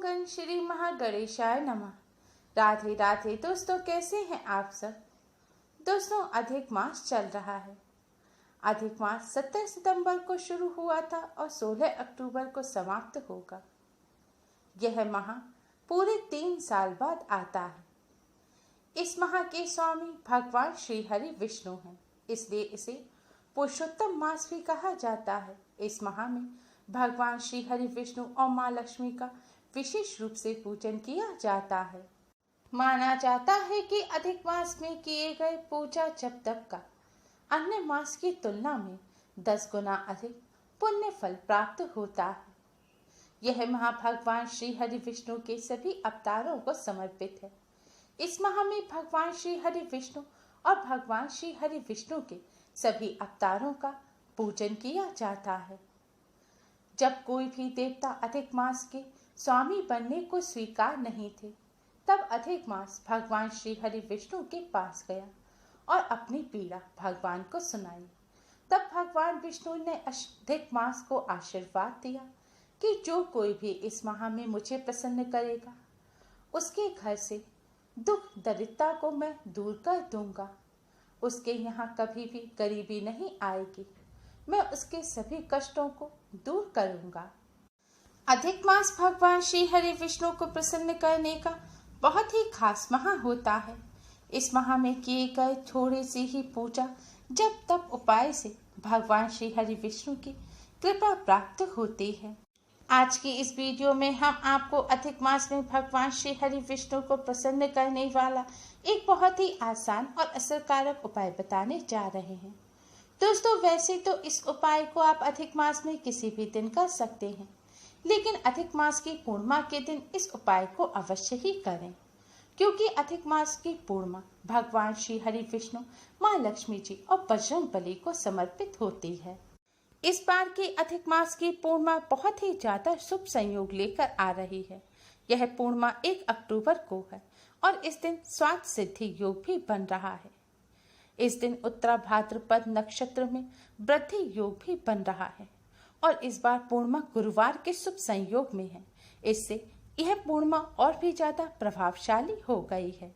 गण श्री महागणेशाय नमः। राधे राधे दोस्तों, कैसे हैं आप सब। दोस्तों, अधिक मास चल रहा है। अधिक मास 17 सितंबर को शुरू हुआ था और 16 अक्टूबर को समाप्त होगा। यह माह पूरे 3 साल बाद आता है। इस माह के स्वामी भगवान श्री हरि विष्णु हैं, इसलिए इसे पुरुषोत्तम मास भी कहा जाता है। इस माह में भगवान श्री हरि विष्णु और माँ लक्ष्मी का विशेष रूप से पूजन किया जाता है। माना जाता है कि अधिक मास में किए गए पूजा जप तप का अन्य मास की तुलना में 10 गुना अधिक पुण्य फल प्राप्त होता है। यह माह भगवान श्री हरि विष्णु के सभी अवतारों को समर्पित है। इस माह में भगवान श्री हरि विष्णु और भगवान श्री हरि विष्णु के सभी अवतारों का पूजन किया जाता है। जब कोई भी देवता अधिक मास के स्वामी बनने को स्वीकार नहीं थे, तब अधिक मास भगवान श्री हरि विष्णु के पास गया और अपनी पीड़ा भगवान को सुनाई। तब भगवान विष्णु ने अधिक मास को आशीर्वाद दिया कि जो कोई भी इस माह में मुझे प्रसन्न करेगा, उसके घर से दुख दरिद्रता को मैं दूर कर दूंगा। उसके यहाँ कभी भी गरीबी नहीं आएगी। मैं उसके सभी कष्टों को दूर करूंगा। अधिक मास भगवान श्री हरि विष्णु को प्रसन्न करने का बहुत ही खास माह होता है। इस माह में किए गए थोड़ी सी ही पूजा जब तब उपाय से भगवान श्री हरि विष्णु की कृपा प्राप्त होती है। आज की इस वीडियो में हम आपको अधिक मास में भगवान श्री हरि विष्णु को प्रसन्न करने वाला एक बहुत ही आसान और असरकारक उपाय बताने जा रहे हैं। दोस्तों, वैसे तो इस उपाय को आप अधिक मास में किसी भी दिन कर सकते हैं, लेकिन अधिक मास की पूर्णिमा के दिन इस उपाय को अवश्य ही करें, क्योंकि अधिक मास की पूर्णिमा भगवान श्री हरि विष्णु, माँ लक्ष्मी जी और बजरंगबली को समर्पित होती है। इस बार की अधिक मास की पूर्णिमा बहुत ही ज्यादा शुभ संयोग लेकर आ रही है। यह पूर्णिमा 1 अक्टूबर को है और इस दिन स्वार्थ सिद्धि योग भी बन रहा है। इस दिन उत्तरा भाद्रपद नक्षत्र में वृद्धि योग भी बन रहा है और इस बार पूर्णिमा गुरुवार के शुभ संयोग में है। इससे यह पूर्णिमा और भी ज्यादा प्रभावशाली हो गई है।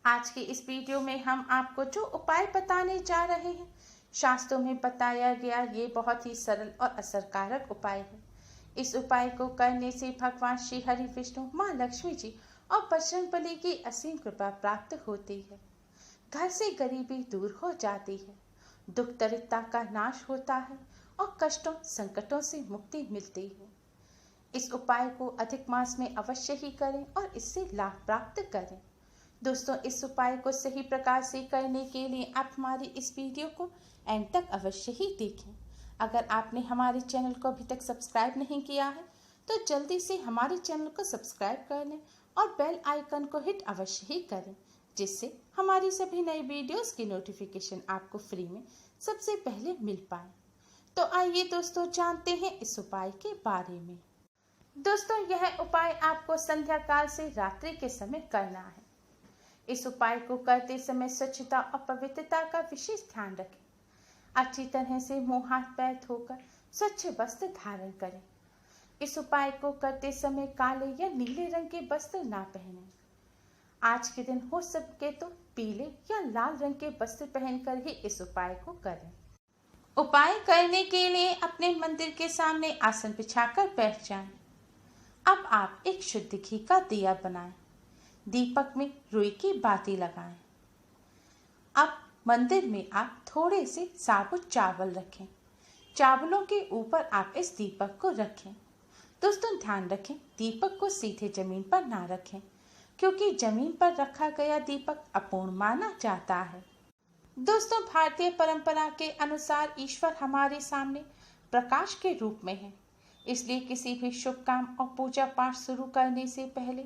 आज की इस वीडियो में हम आपको जो उपाय बताने जा रहे हैं, शास्त्रों में बताया गया ये बहुत ही सरल और असरकारक उपाय है। इस उपाय को करने से भगवान श्री हरि विष्णु, माँ लक्ष्मी जी और बजरंगबली की असीम कृपा प्राप्त होती है। घर से गरीबी दूर हो जाती है, दुख दरिद्रता का नाश होता है और कष्टों संकटों से मुक्ति मिलती है। इस उपाय को अधिक मास में अवश्य ही करें और इससे लाभ प्राप्त करें। दोस्तों, इस उपाय को सही प्रकार से करने के लिए आप हमारी इस वीडियो को एंड तक अवश्य ही देखें। अगर आपने हमारे चैनल को अभी तक सब्सक्राइब नहीं किया है तो जल्दी से हमारे चैनल को सब्सक्राइब कर लें और बेल आइकन को हिट अवश्य ही करें, जिससे हमारी सभी नई वीडियोस की नोटिफिकेशन आपको फ्री में सबसे पहले मिल पाए। तो आइए दोस्तों, जानते हैं इस उपाय के बारे में। दोस्तों, यह उपाय आपको संध्या काल से रात्रि के समय करना है। इस उपाय को करते समय स्वच्छता और पवित्रता का विशेष ध्यान रखें। अच्छी तरह से मुंह हाथ पैर धोकर स्वच्छ वस्त्र धारण करें। इस उपाय को करते समय काले या नीले रंग के वस्त्र ना पहनें। आज के दिन हो सके तो पीले या लाल रंग के वस्त्र पहनकर ही इस उपाय को करें। उपाय करने के लिए अपने मंदिर के सामने आसन बिछाकर बैठ जाएं। अब आप एक शुद्ध घी का दिया बनाएं। दीपक में रुई की बाती लगाएं। अब मंदिर में आप थोड़े से साबुत चावल रखें। चावलों के ऊपर आप इस दीपक को रखें। दोस्तों, ध्यान रखें, दीपक को सीधे जमीन पर ना रखें, क्योंकि जमीन पर रखा गया दीपक अपूर्ण माना जाता है। दोस्तों, भारतीय परंपरा के अनुसार ईश्वर हमारे सामने प्रकाश के रूप में है, इसलिए किसी भी शुभ काम और पूजा पाठ शुरू करने से पहले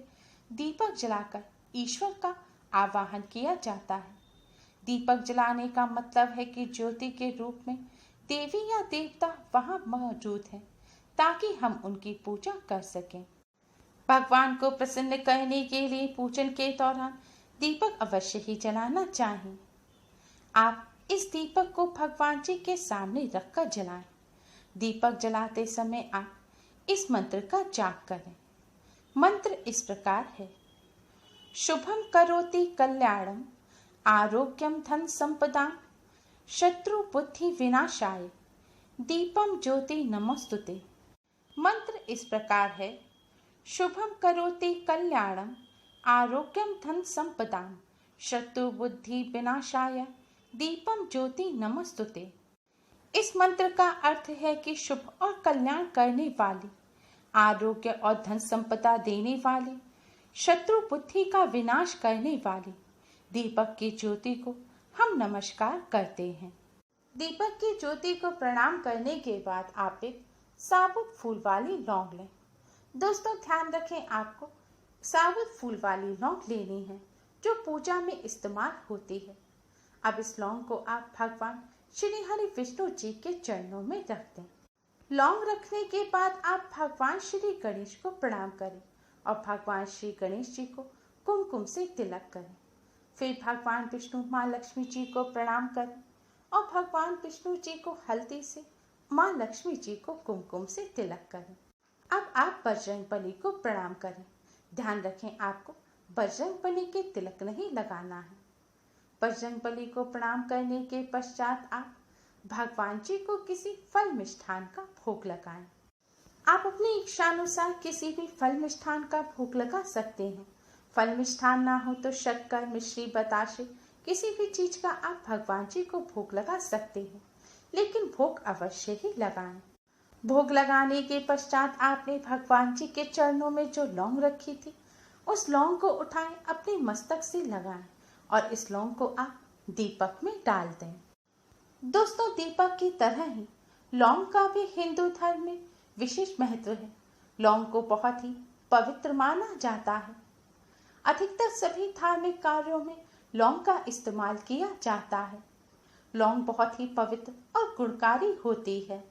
दीपक जलाकर ईश्वर का आवाहन किया जाता है। दीपक जलाने का मतलब है कि ज्योति के रूप में देवी या देवता वहां मौजूद हैं, ताकि हम उनकी पूजा कर सकें। भगवान को प्रसन्न करने के लिए पूजन के दौरान दीपक अवश्य ही जलाना चाहिए। आप इस दीपक को भगवान जी के सामने रखकर जलाएं। दीपक जलाते समय आप इस मंत्र का जाप करें। मंत्र इस प्रकार है। शुभम करोति कल्याणम आरोग्यम धन संपदा शत्रु बुद्धि विनाशाय दीपम ज्योति नमोस्तुते। मंत्र इस प्रकार है। शुभम करोति कल्याणम आरोग्यम धन संपदा शत्रु बुद्धि विनाशाय दीपम ज्योति नमोस्तुते। इस मंत्र का अर्थ है कि शुभ और कल्याण करने वाली, आरोग्य और धन संपदा देने वाली, शत्रु बुद्धि का विनाश करने वाली दीपक की ज्योति को हम नमस्कार करते हैं। दीपक की ज्योति को प्रणाम करने के बाद आप एक साबुत फूल वाली लौंग लें। दोस्तों ध्यान रखें, आपको साबुत फूल वाली लौंग लेनी है जो पूजा में इस्तेमाल होती है। अब इस लौंग को आप भगवान श्री हरि विष्णु जी के चरणों में रख दें। लौंग रखने के बाद आप भगवान श्री गणेश को प्रणाम करें और भगवान श्री गणेश जी को कुमकुम से तिलक करें। फिर भगवान विष्णु माँ लक्ष्मी जी को प्रणाम करें और भगवान विष्णु जी को हल्दी से माँ लक्ष्मी जी को कुमकुम से तिलक करें। अब आप बजरंगबली को प्रणाम करें। ध्यान रखें, आपको बजरंगबली के तिलक नहीं लगाना है। बजरंगबली को प्रणाम करने के पश्चात आप भगवान जी को किसी फल मिष्ठान का भोग लगाएं। आप अपनी इच्छानुसार किसी भी फल मिष्ठान का भोग लगा सकते हैं। फल मिष्ठान ना हो तो शक्कर, मिश्री, बताशे किसी भी चीज का आप भगवान जी को भोग लगा सकते हैं, लेकिन भोग अवश्य ही लगाएं। भोग लगाने के पश्चात आपने भगवान जी के चरणों में जो लौंग रखी थी उस लौंग को उठाएं, अपने मस्तक से लगाएं और इस लौंग को आप दीपक में डाल दें। दोस्तों दीपक की तरह ही लौंग का भी हिंदू धर्म में विशेष महत्व है। लौंग को बहुत ही पवित्र माना जाता है। अधिकतर सभी धार्मिक कार्यों में लौंग का इस्तेमाल किया जाता है। लौंग बहुत ही पवित्र और गुणकारी होती है।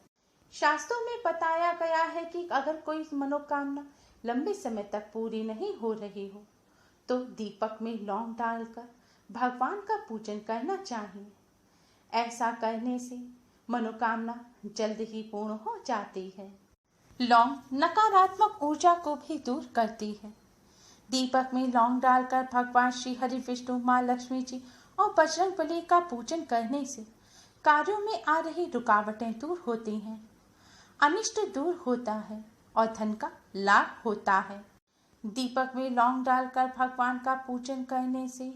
शास्त्रों में बताया गया है कि अगर कोई मनोकामना लंबे समय तक पूरी नहीं हो रही हो तो दीपक में लौंग डालकर भगवान का पूजन करना चाहिए। ऐसा करने से मनोकामना जल्द ही पूर्ण हो जाती है। लौंग नकारात्मक ऊर्जा को भी दूर करती है। दीपक में लौंग डालकर भगवान श्री हरि विष्णु, माँ लक्ष्मी जी और बजरंगबली का पूजन करने से कार्यों में आ रही रुकावटें दूर होती हैं, अनिष्ट दूर होता है और धन का लाभ होता है। दीपक में लौंग डालकर भगवान का पूजन करने से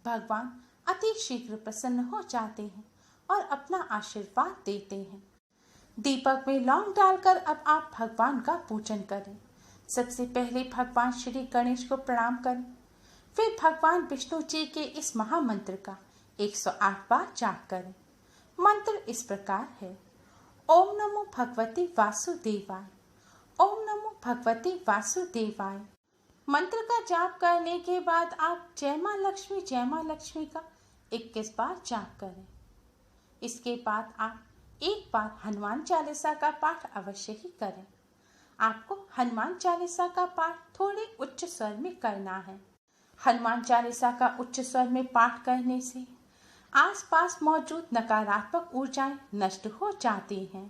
भगवान अति शीघ्र प्रसन्न हो जाते हैं और अपना आशीर्वाद देते हैं। दीपक में लौंग डालकर अब आप भगवान का पूजन करें। सबसे पहले भगवान श्री गणेश को प्रणाम करें, फिर भगवान विष्णु जी के इस महामंत्र का 108 बार जाप करें। मंत्र इस प्रकार है। ओम नमो भगवते वासुदेवाय, ओम नमो भगवते वासुदेवाय। मंत्र का जाप करने के बाद आप जय माँ लक्ष्मी का 21 बार जाप करें। इसके बाद आप एक बार हनुमान चालीसा का पाठ अवश्य ही करें। आपको हनुमान चालीसा का पाठ थोड़े उच्च स्वर में करना है। हनुमान चालीसा का उच्च स्वर में पाठ करने से आसपास मौजूद नकारात्मक ऊर्जाएं नष्ट हो जाती हैं।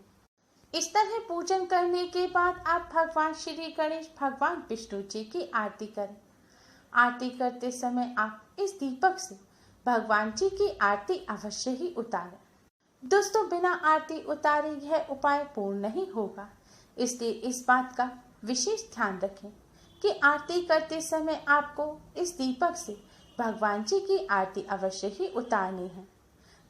इस तरह पूजन करने के बाद आप भगवान श्री गणेश, भगवान विष्णु जी की आरती करें। आरती करते समय आप इस दीपक से भगवान जी की आरती अवश्य ही उतारें। दोस्तों बिना आरती उतारे यह उपाय पूर्ण नहीं होगा, इसलिए इस बात का विशेष ध्यान रखें कि आरती करते समय आपको इस दीपक से भगवान जी की आरती अवश्य ही उतारनी है।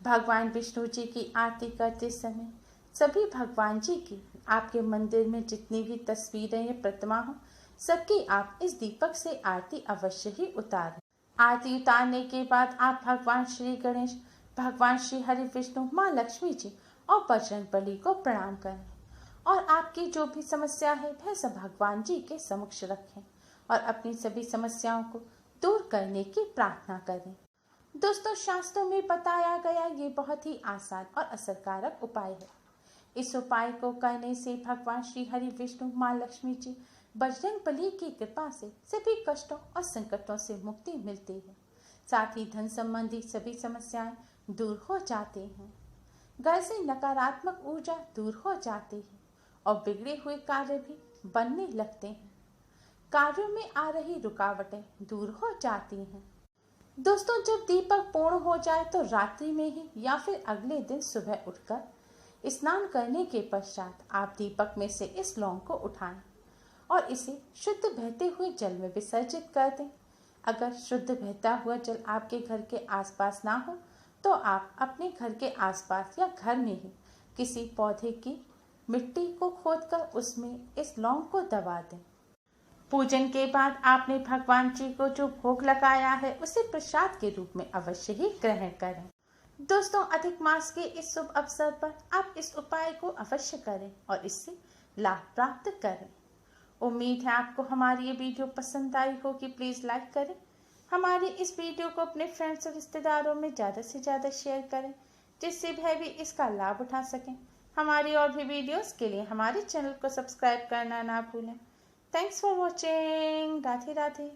भगवान विष्णु जी की आरती करते समय सभी भगवान जी की आपके मंदिर में जितनी भी तस्वीरें या प्रतिमा हो सबकी आप इस दीपक से आरती अवश्य ही उतारें। आरती उतारने के बाद आप भगवान श्री गणेश, भगवान श्री हरि विष्णु, माँ लक्ष्मी जी और बजरंगबली को प्रणाम करें और आपकी जो भी समस्या है वह सब भगवान जी के समक्ष रखें और अपनी सभी समस्याओं को दूर करने की प्रार्थना करें। दोस्तों शास्त्रों में बताया गया ये बहुत ही आसान और असरकारक उपाय है। इस उपाय को करने से भगवान श्री हरि विष्णु, माँ लक्ष्मी जी, बजरंगबली की कृपा से सभी कष्टों और संकटों से मुक्ति मिलती है। साथ ही धन संबंधी सभी समस्याएं दूर हो जाती हैं। घर से नकारात्मक ऊर्जा दूर हो जाती है और बिगड़े हुए कार्य भी बनने लगते हैं। कार्यों में आ रही रुकावटें दूर हो जाती हैं। दोस्तों, जब दीपक पूर्ण हो जाए तो रात्रि में ही या फिर अगले दिन सुबह उठकर स्नान करने के पश्चात आप दीपक में से इस लौंग को उठाएं और इसे शुद्ध बहते हुए जल में विसर्जित कर दें। अगर शुद्ध बहता हुआ जल आपके घर के आसपास ना हो तो आप अपने घर के आसपास या घर में ही किसी पौधे की मिट्टी को खोदकर उसमें इस लौंग को दबा दें। पूजन के बाद आपने भगवान जी को जो भोग लगाया है उसे प्रसाद के रूप में अवश्य ही ग्रहण करें। दोस्तों, अधिक मास के इस शुभ अवसर पर आप इस उपाय को अवश्य करें और इससे लाभ प्राप्त करें। उम्मीद है आपको हमारी ये वीडियो पसंद आई होगी। प्लीज़ लाइक करें, हमारी इस वीडियो को अपने फ्रेंड्स और रिश्तेदारों में ज़्यादा से ज़्यादा शेयर करें जिससे वह भी इसका लाभ उठा सकें। हमारी और भी वीडियोस के लिए हमारे चैनल को सब्सक्राइब करना ना भूलें। Thanks for watching. Radhe Radhe.